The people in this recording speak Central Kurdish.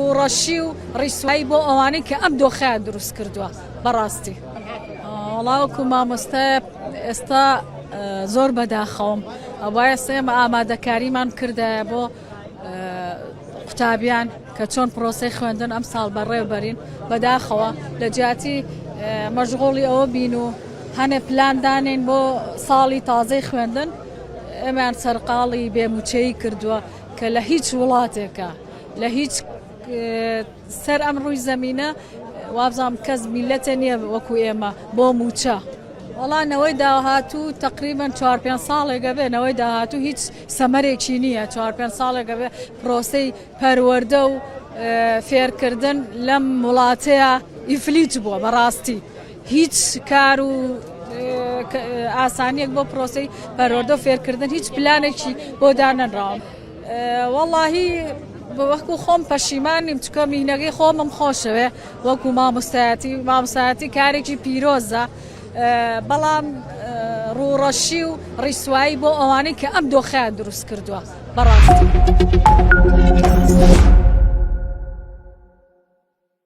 ڕوڕەشی و ڕیسایی بۆ ئەوانەی کە ئەم دۆخەیان دروست کردووە بەڕاستی. وەڵاوەکو مامۆستای ئێستا زۆر بەداخەوم ئەوایە ئێمە ئامادەکاریمان کردایە بۆ قوتابیان کە چۆن پرۆسەی خوێندن ئەم ساڵ بەڕێوەبەرین بەداخەوە لە جیاتی مەشغوڵی ئەوە بین و هەنێ پلاندانین بۆ ساڵی تازەی خوێندن ئەمان سەرقاڵی بێموچەیی کردووە کە لە هیچ وڵاتێکە لە هیچ سەر ئەم ڕووی زەمینە وابزانم کەس میلەتە نییە وەکو ئێمە بۆ موچە. وەڵانەوەی داهاتوو تقریبان 4-5 ساڵێکە بێنەوەی داهاتوو هیچ سەمەرێکی نییە 4-5 ساڵێکە بێ پرۆسەی پەروەردە و فێرکردن لەم وڵاتەیە ئیفلیت بووە بەڕاستی هیچ کار و ئاسانیەک بۆ پرۆسەی پەروەردە و فێرکردن هیچ پلانێکی بۆ دانەنراوە. وەڵاهی وەکو خۆم پەشیمانیم چکە میهنەکەی خۆمم خۆشەوێ وەکو مامۆستایەتی کارێکی پیرۆزە بەڵام ڕوڕەشی و ڕیسایی بۆ ئەوانەی کە ئەم دۆخەیان دروست کردووە بەڕاستی.